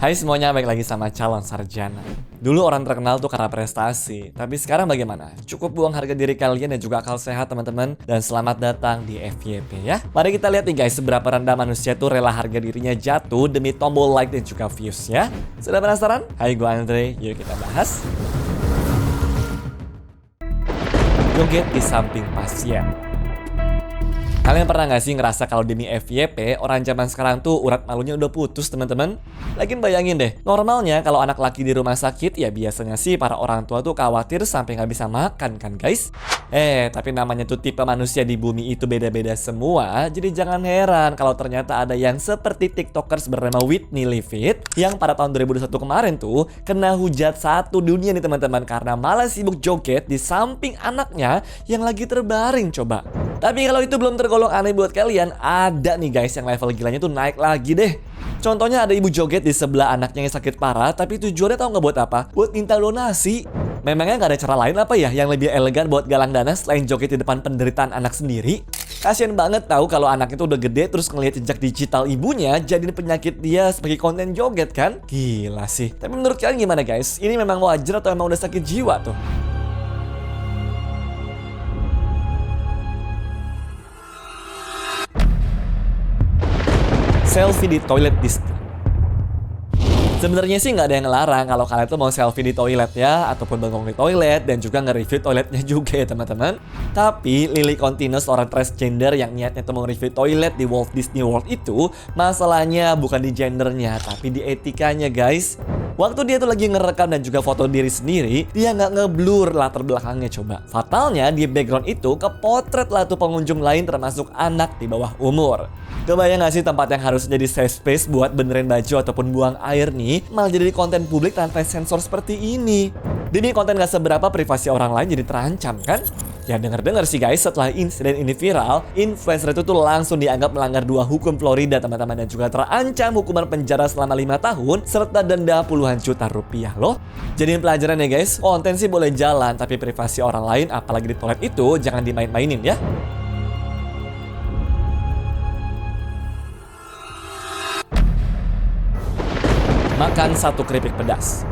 Hai semuanya, balik lagi sama calon sarjana. Dulu orang terkenal tuh karena prestasi, tapi sekarang bagaimana? Cukup buang harga diri kalian dan juga akal sehat teman-teman. Dan selamat datang di FYP ya. Mari kita lihat nih guys, seberapa rendah manusia tuh rela harga dirinya jatuh demi tombol like dan juga views ya. Sudah penasaran? Hai, gue Andre, yuk kita bahas. Joget di samping pasien. Kalian pernah gak sih ngerasa kalau demi FYP, orang zaman sekarang tuh urat malunya udah putus teman-teman? Lagian bayangin deh, normalnya kalau anak laki di rumah sakit ya biasanya sih para orang tua tuh khawatir sampai gak bisa makan kan guys? Tapi namanya tuh tipe manusia di bumi itu beda-beda semua. Jadi jangan heran kalau ternyata ada yang seperti tiktokers bernama Whitney Leavitt yang pada tahun 2021 kemarin tuh kena hujat satu dunia nih teman-teman karena malah sibuk joget di samping anaknya yang lagi terbaring coba. Tapi kalau itu belum tergolong aneh buat kalian, ada nih guys yang level gilanya tuh naik lagi deh. Contohnya ada ibu joget di sebelah anaknya yang sakit parah, tapi tujuannya tahu nggak buat apa? Buat minta donasi. Memangnya nggak ada cara lain apa ya yang lebih elegan buat galang dana selain joget di depan penderitaan anak sendiri? Kasian banget tahu kalau anak itu udah gede terus ngelihat jejak digital ibunya jadiin penyakit dia sebagai konten joget kan? Gila sih. Tapi menurut kalian gimana guys? Ini memang wajar atau emang udah sakit jiwa tuh? Selfie di toilet disco. Sebenarnya sih nggak ada yang ngelarang kalau kalian tuh mau selfie di toilet ya, ataupun bengong di toilet dan juga nge-review toiletnya juga ya teman-teman. Tapi Lily Continus, orang transgender yang niatnya tuh mau review toilet di Walt Disney World itu, masalahnya bukan di gendernya tapi di etikanya guys. Waktu dia tuh lagi ngerekam dan juga foto diri sendiri, dia nggak ngeblur latar belakangnya coba. Fatalnya di background itu kepotret lah tuh pengunjung lain termasuk anak di bawah umur. Kebayang gak sih tempat yang harus jadi safe space buat benerin baju ataupun buang air nih malah jadi konten publik tanpa sensor seperti ini. Demi konten gak seberapa, privasi orang lain jadi terancam kan? Ya denger-dengar sih guys, setelah insiden ini viral, influencer itu tuh langsung dianggap melanggar 2 hukum Florida teman-teman dan juga terancam hukuman penjara selama 5 tahun serta denda puluhan juta rupiah loh. Jadiin pelajaran ya guys, konten sih boleh jalan tapi privasi orang lain apalagi di toilet itu jangan dimain-mainin ya. Makan satu keripik pedas.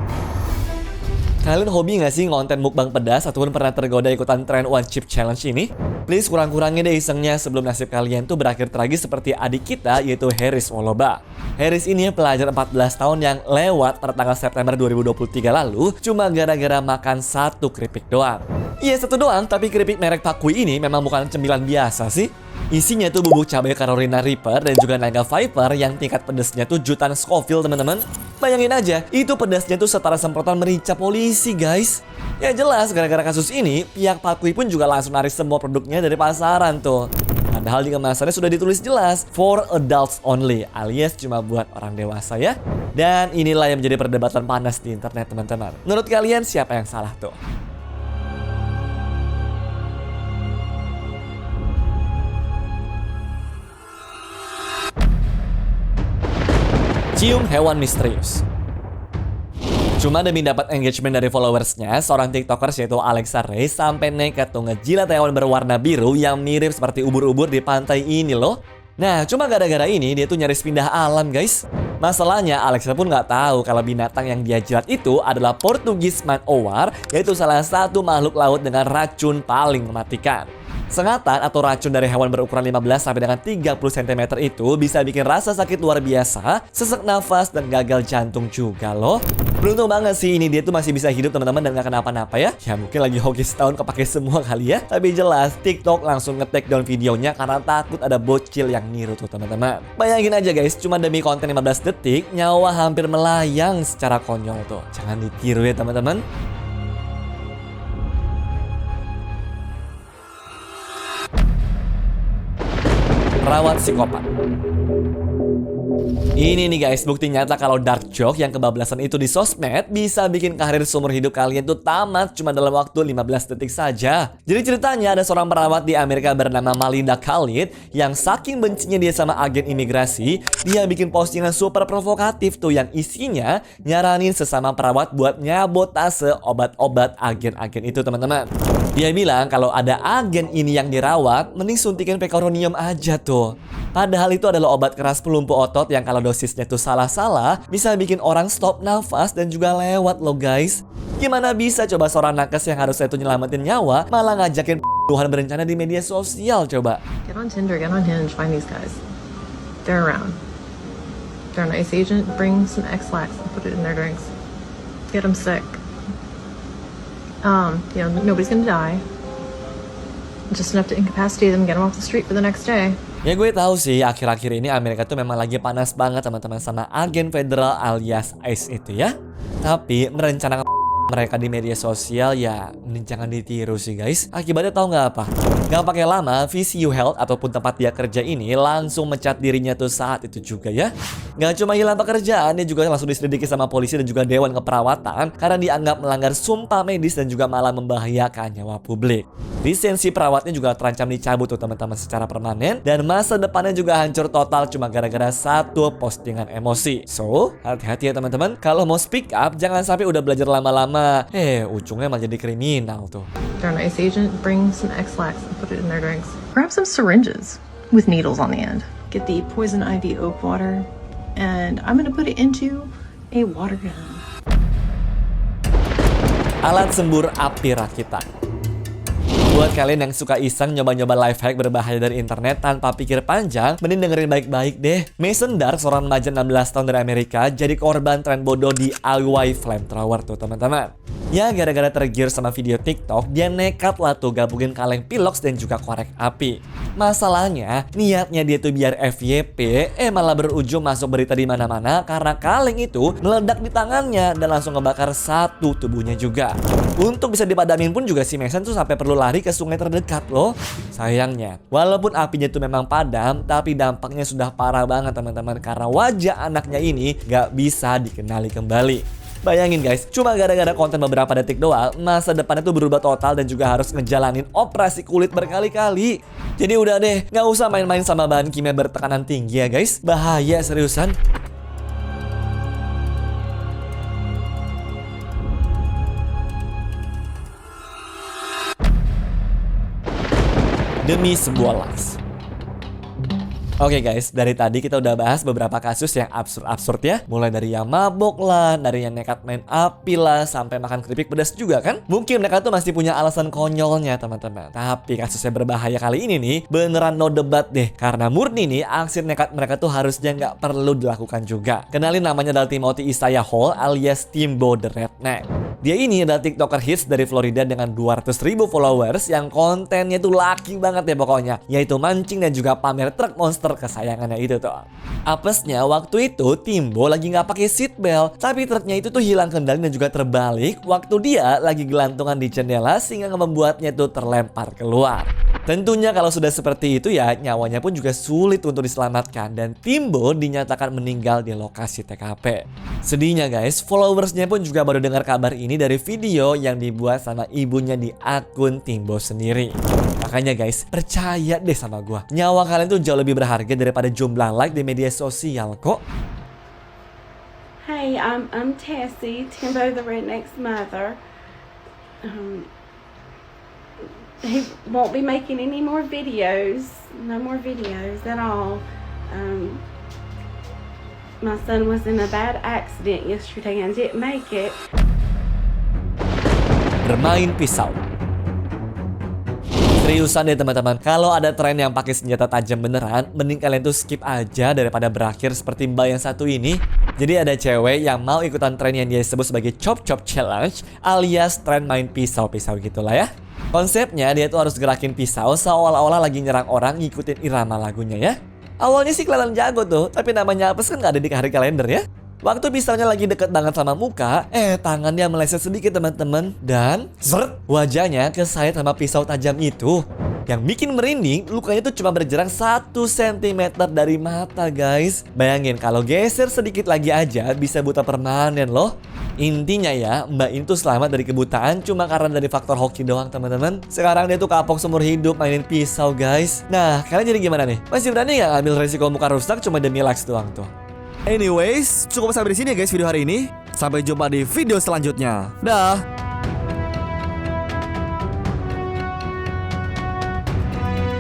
Kalian hobi gak sih ngonten mukbang pedas ataupun pernah tergoda ikutan tren One Chip Challenge ini? Please kurang-kurangin deh isengnya sebelum nasib kalian tuh berakhir tragis seperti adik kita yaitu Harris Woloba. Harris ini pelajar 14 tahun yang lewat pada tanggal September 2023 lalu cuma gara-gara makan satu keripik doang. Iya satu doang, tapi keripik merek Pakui ini memang bukan cemilan biasa sih. Isinya tuh bubuk cabai Carolina Reaper dan juga naga viper yang tingkat pedasnya tuh jutaan Scoville teman-teman. Bayangin aja, itu pedasnya tuh setara semprotan merica polisi guys. Ya jelas gara-gara kasus ini, pihak Pakui pun juga langsung narik semua produknya dari pasaran tuh. Padahal di kemasannya sudah ditulis jelas for adults only, alias cuma buat orang dewasa ya. Dan inilah yang menjadi perdebatan panas di internet teman-teman. Menurut kalian siapa yang salah tuh? Cium hewan misterius. Cuma demi dapat engagement dari followersnya, seorang tiktokers yaitu Alexa Ray sampai nekat tuh ngejilat hewan berwarna biru yang mirip seperti ubur-ubur di pantai ini loh. Nah, cuma gara-gara ini dia tuh nyaris pindah alam guys. Masalahnya Alexa pun nggak tahu kalau binatang yang dia jilat itu adalah Portugis man-o-war, yaitu salah satu makhluk laut dengan racun paling mematikan. Sengatan atau racun dari hewan berukuran 15 sampai dengan 30 cm itu bisa bikin rasa sakit luar biasa, sesak nafas dan gagal jantung juga loh. Beruntung banget sih ini dia tuh masih bisa hidup teman-teman dan gak kenapa-napa ya. Ya mungkin lagi hoki setahun kepake semua kali ya. Tapi jelas TikTok langsung nge-take down videonya karena takut ada bocil yang niru tuh teman-teman. Bayangin aja guys, cuma demi konten 15 detik nyawa hampir melayang secara konyol tuh. Jangan ditiru ya teman-teman. Perawat psikopat. Ini nih guys, bukti nyata kalau dark joke yang kebablasan itu di sosmed bisa bikin karir seumur hidup kalian tuh tamat cuma dalam waktu 15 detik saja. Jadi ceritanya ada seorang perawat di Amerika bernama Malinda Khalid yang saking bencinya dia sama agen imigrasi, dia bikin postingan super provokatif tuh yang isinya nyaranin sesama perawat buat nyabotase obat-obat agen-agen itu teman-teman. Dia bilang kalau ada agen ini yang dirawat, mending suntikin pekoronium aja tuh. Padahal itu adalah obat keras pelumpuh otot yang kalau dosisnya tuh salah-salah, bisa bikin orang stop nafas dan juga lewat loh guys. Gimana bisa coba seorang nakes yang harusnya tuh nyelamatin nyawa, malah ngajakin Tuhan berencana di media sosial coba. Get on Tinder, get on Hinge, find these guys. They're around. They're an ICE agent, bring some X-Lax and put it in their drinks. Get them sick. Nobody's gonna die. Just enough to incapacitate them, get them off the street for the next day. Ya gue tahu sih akhir-akhir ini Amerika tuh memang lagi panas banget teman-teman sama agen federal alias ICE itu ya. Tapi merencanakan mereka di media sosial ya jangan ditiru sih guys. Akibatnya tahu nggak apa? Nggak pakai lama, VCU Health ataupun tempat dia kerja ini langsung mencat dirinya tuh saat itu juga ya. Nggak cuma hilang pekerjaan, dia juga langsung diselidiki sama polisi dan juga dewan keperawatan karena dianggap melanggar sumpah medis dan juga malah membahayakan nyawa publik. Lisensi perawatnya juga terancam dicabut tuh teman-teman secara permanen dan masa depannya juga hancur total cuma gara-gara satu postingan emosi. So, hati-hati ya teman-teman. Kalau mau speak up, jangan sampai udah belajar lama-lama ujungnya malah jadi kriminal tuh. They're an ICE agent, bring some X-Lax and put it in their drinks. Grab some syringes with needles on the end. Get the poison ivy oak water, and I'm gonna put it into a water gun. Alat sembur api rakitan. Buat kalian yang suka iseng nyoba-nyoba life hack berbahaya dari internet tanpa pikir panjang, mending dengerin baik-baik deh. Mason Dark, seorang remaja 16 tahun dari Amerika, jadi korban tren bodoh DIY flamethrower tuh teman-teman. Ya gara-gara tergiur sama video TikTok, dia nekat lah tuh gabungin kaleng pilox dan juga korek api. Masalahnya, niatnya dia tuh biar FYP, malah berujung masuk berita di mana-mana karena kaleng itu meledak di tangannya dan langsung ngebakar satu tubuhnya juga. Untuk bisa dipadamin pun juga si Mason tuh sampai perlu lari ke sungai terdekat loh. Sayangnya, walaupun apinya tuh memang padam, tapi dampaknya sudah parah banget teman-teman karena wajah anaknya ini gak bisa dikenali kembali. Bayangin guys, cuma gara-gara konten beberapa detik doang, masa depannya tuh berubah total dan juga harus ngejalanin operasi kulit berkali-kali. Jadi udah deh, gak usah main-main sama bahan kimia bertekanan tinggi ya guys. Bahaya seriusan. Demi sebuah likes. Oke guys, dari tadi kita udah bahas beberapa kasus yang absurd-absurd ya. Mulai dari yang mabok lah, dari yang nekat main api lah, sampai makan keripik pedas juga kan. Mungkin mereka tuh masih punya alasan konyolnya teman-teman. Tapi kasusnya berbahaya kali ini nih, beneran no debat deh. Karena murni nih, aksi nekat mereka tuh harusnya nggak perlu dilakukan juga. Kenalin, namanya adalah Timothy Isaiah Hall alias Timbo the Redneck. Dia ini adalah TikToker hits dari Florida dengan 200.000 followers yang kontennya tuh laki banget ya pokoknya. Yaitu mancing dan juga pamer truk monster kesayangannya itu tuh. Apesnya waktu itu Timbo lagi nggak pakai seatbelt, tapi truknya itu tuh hilang kendali dan juga terbalik waktu dia lagi gelantungan di jendela sehingga membuatnya tuh terlempar keluar. Tentunya kalau sudah seperti itu ya nyawanya pun juga sulit untuk diselamatkan dan Timbo dinyatakan meninggal di lokasi TKP. Sedihnya guys, followersnya pun juga baru dengar kabar ini dari video yang dibuat sama ibunya di akun Timbo sendiri. Makanya guys, percaya deh sama gua, nyawa kalian tuh jauh lebih berharga daripada jumlah like di media sosial kok. Hey, I'm Tessie, Timbo the Redneck's mother. He won't be making any more videos. No more videos at all. My son was in a bad accident yesterday and didn't make it. Bermain pisau. Seriusan deh teman-teman, kalau ada tren yang pakai senjata tajam beneran, mending kalian tuh skip aja daripada berakhir seperti mbak yang satu ini. Jadi ada cewek yang mau ikutan tren yang dia sebut sebagai Chop Chop Challenge, alias tren main pisau-pisau gitulah ya. Konsepnya dia tuh harus gerakin pisau seolah-olah lagi nyerang orang ngikutin irama lagunya ya. Awalnya sih kelihatan jago tuh, tapi namanya apes kan gak ada di hari kalender ya. Waktu pisaunya lagi deket banget sama muka, tangannya meleset sedikit teman-teman. Dan seret, wajahnya kesayat sama pisau tajam itu. Yang bikin merinding, lukanya tuh cuma berjarak 1 cm dari mata guys. Bayangin kalau geser sedikit lagi aja bisa buta permanen loh. Intinya ya, mbak ini tuh selamat dari kebutaan cuma karena dari faktor hoki doang teman-teman. Sekarang dia tuh kapok seumur hidup mainin pisau guys. Nah, kalian jadi gimana nih? Masih berani gak ngambil resiko muka rusak cuma demi likes doang tuh? Anyways, cukup sampai di sini ya guys video hari ini. Sampai jumpa di video selanjutnya. Dah.